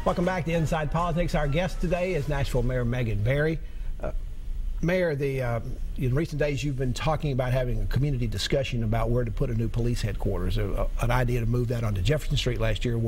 Welcome back to Inside Politics. Our guest today is Nashville Mayor Megan Barry. Mayor, in recent days you've been talking about having a community discussion about where to put a new police headquarters. An idea to move that onto Jefferson Street last year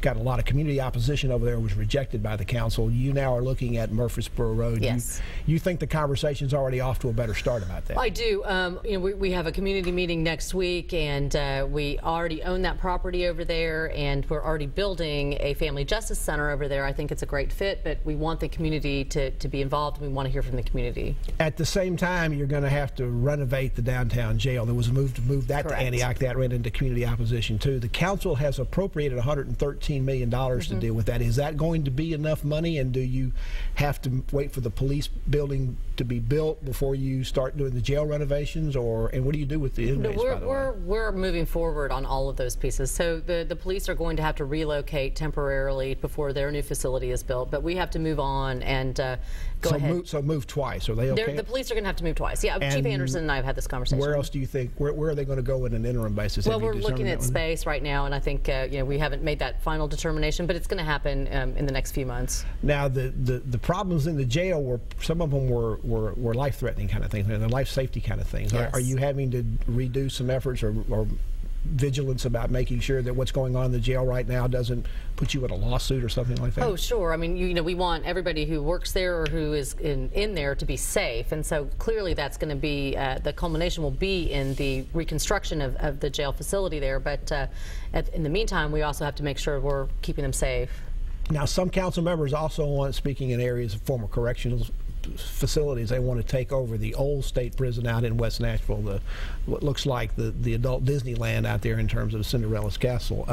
got a lot of community opposition over there, was rejected by the council. You now are looking at Murfreesboro Road. Yes. You think the conversation's already off to a better start about that? I do. We have a community meeting next week, and we already own that property over there, and we're already building a family justice center over there. I think it's a great fit, but we want the community to be involved, and we want to hear from the community. At the same time, you're going to have to renovate the downtown jail. There was a move to move that Correct. to Antioch. That ran into community opposition too. The council has appropriated $113 million to deal with that. Is that going to be enough money, and do you have to wait for the police building to be built before you start doing the jail renovations, and what do you do with the inmates? We're moving forward on all of those pieces. So the police are going to have to relocate temporarily before their new facility is built, but we have to move on and go ahead. So move twice. Are they okay? The police are going to have to move twice. Yeah, Chief Anderson and I have had this conversation. Where else do you think? Where are they going to go in an interim basis? Well, we're looking at space right now, and I think we haven't made that final determination, but it's going to happen in the next few months. Now, the problems in the jail were, some of them were life-threatening kind of things, and life safety kind of things. Yes. Are you having to redo some efforts or vigilance about making sure that what's going on in the jail right now doesn't put you in a lawsuit or something like that? Oh, sure. I mean, we want everybody who works there or who is in there to be safe, and so clearly that's going to be the culmination will be in the reconstruction of the jail facility there. But in the meantime, we also have to make sure we're keeping them safe. Now, some council members also want, speaking in areas of former correctional facilities, they want to take over the old state prison out in West Nashville, what looks like the adult Disneyland out there in terms of Cinderella's Castle.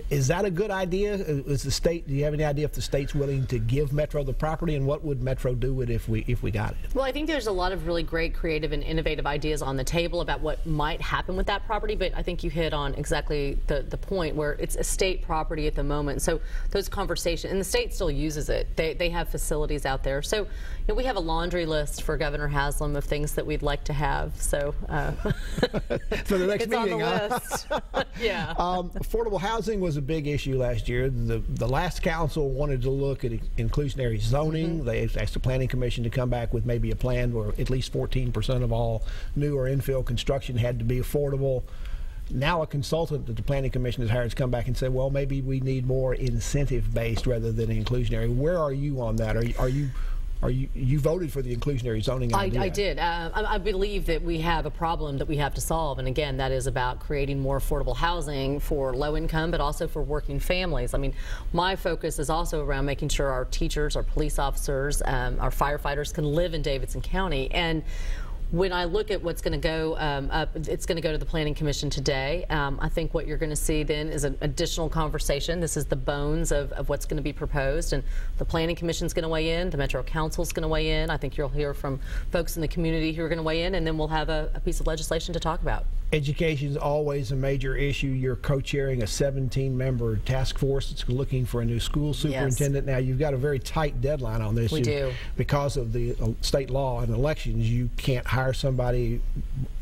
Is that a good idea? Is the state? Do you have any idea if the state's willing to give Metro the property, and what would Metro do with it if we got it? Well, I think there's a lot of really great, creative, and innovative ideas on the table about what might happen with that property. But I think you hit on exactly the point where it's a state property at the moment. So those conversations, and the state still uses it. They have facilities out there. So we have a laundry list for Governor Haslam of things that we'd like to have. So for the next it's meeting, on the list. Yeah. Affordable housing was a big issue last year. The last council wanted to look at inclusionary zoning. They asked the Planning Commission to come back with maybe a plan where at least 14% of all new or infill construction had to be affordable. Now a consultant that the Planning Commission has hired has come back and said, well, maybe we need more incentive-based rather than inclusionary. Where are you on that? You voted for the inclusionary zoning idea? I did. I believe that we have a problem that we have to solve, and again, that is about creating more affordable housing for low income, but also for working families. I mean, my focus is also around making sure our teachers, our police officers, our firefighters can live in Davidson County. And when I look at what's going to go up, it's going to go to the Planning Commission today. I think what you're going to see then is an additional conversation. This is the bones of what's going to be proposed, and the Planning Commission's going to weigh in, the Metro Council's going to weigh in. I think you'll hear from folks in the community who are going to weigh in, and then we'll have a piece of legislation to talk about. Education is always a major issue. You're co-chairing a 17-member task force that's looking for a new school superintendent. Yes. Now, you've got a very tight deadline on this. We do. Because of the state law and elections, you can't hire somebody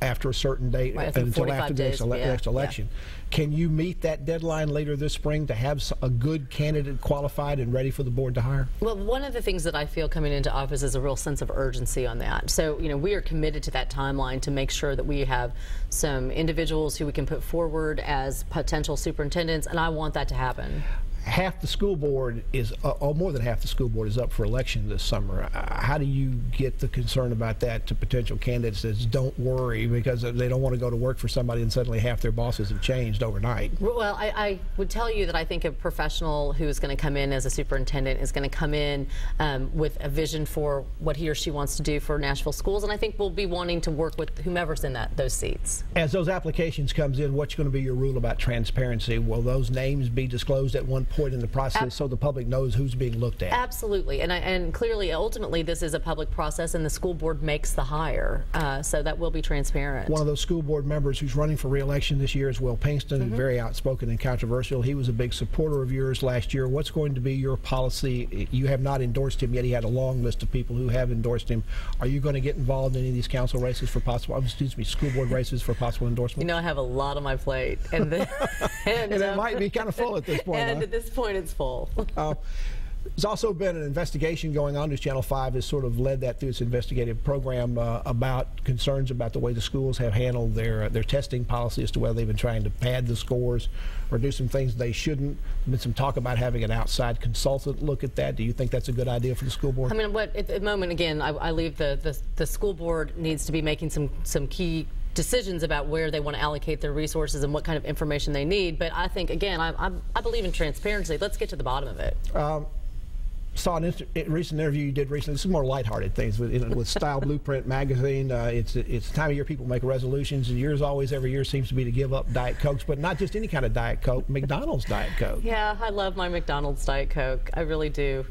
after a certain date until after the next election. Yeah. Can you meet that deadline later this spring to have a good candidate qualified and ready for the board to hire? Well, one of the things that I feel coming into office is a real sense of urgency on that. So, we are committed to that timeline to make sure that we have some individuals who we can put forward as potential superintendents, and I want that to happen. Half the school board is, or more than half the school board is up for election this summer. How do you get the concern about that to potential candidates that don't worry because they don't want to go to work for somebody and suddenly half their bosses have changed overnight? Well, I would tell you that I think a professional who is going to come in as a superintendent is going to come in with a vision for what he or she wants to do for Nashville schools, and I think we'll be wanting to work with whomever's in those seats. As those applications comes in, what's going to be your rule about transparency? Will those names be disclosed at one point in the process so the public knows who's being looked at? Absolutely, and clearly, ultimately, this is a public process, and the school board makes the hire, so that will be transparent. One of those school board members who's running for re-election this year is Will Pinkston, very outspoken and controversial. He was a big supporter of yours last year. What's going to be your policy? You have not endorsed him yet. He had a long list of people who have endorsed him. Are you going to get involved in any of these council races for possible, school board races for possible endorsement? I have a lot on my plate, and and it might be kind of full at this point. And huh? this this point, it's full. There's also been an investigation going on. News Channel 5 has sort of led that through its investigative program about concerns about the way the schools have handled their testing policy as to whether they've been trying to pad the scores or do some things they shouldn't. There's been some talk about having an outside consultant look at that. Do you think that's a good idea for the school board? I mean, at the moment, again, I leave the school board needs to be making some key decisions about where they want to allocate their resources and what kind of information they need. But I think, again, I believe in transparency. Let's get to the bottom of it. Saw a recent interview you did recently. This is more lighthearted things with Style Blueprint magazine. It's the time of year people make resolutions, and yours always every year seems to be to give up Diet Cokes, but not just any kind of Diet Coke, McDonald's Diet Coke. Yeah, I love my McDonald's Diet Coke. I really do.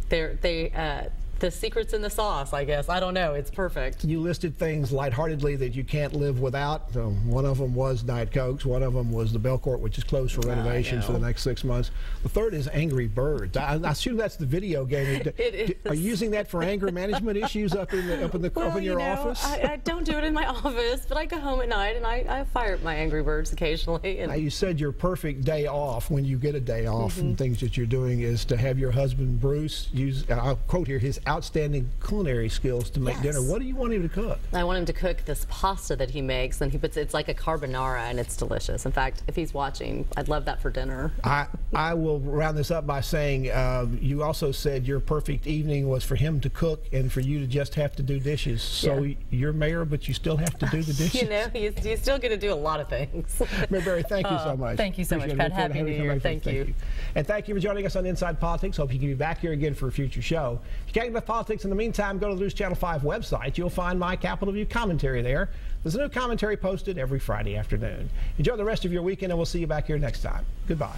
The secret's in the sauce, I guess. I don't know. It's perfect. You listed things lightheartedly that you can't live without. One of them was Diet Cokes. One of them was the Belcourt, which is closed for renovations for the next 6 months. The third is Angry Birds. I assume that's the video game. It is. Are you using that for anger management issues up in your office? I don't do it in my office, but I go home at night and I fire up my Angry Birds occasionally. And you said your perfect day off, when you get a day off, and things that you're doing, is to have your husband Bruce use, and I'll quote here, his outstanding culinary skills to make dinner. What do you want him to cook? I want him to cook this pasta that he makes, and it's like a carbonara, and it's delicious. In fact, if he's watching, I'd love that for dinner. I will round this up by saying you also said your perfect evening was for him to cook and for you to just have to do dishes. So you're mayor, but you still have to do the dishes. You know, he's still going to do a lot of things. Mayor Berry, thank you so much. Thank you so much, Pat. Happy New Year. Thank you. And thank you for joining us on Inside Politics. Hope you can be back here again for a future show. If you can't get enough politics in the meantime, go to the News Channel 5 website. You'll find my Capitol View commentary there. There's a new commentary posted every Friday afternoon. Enjoy the rest of your weekend, and we'll see you back here next time. Goodbye.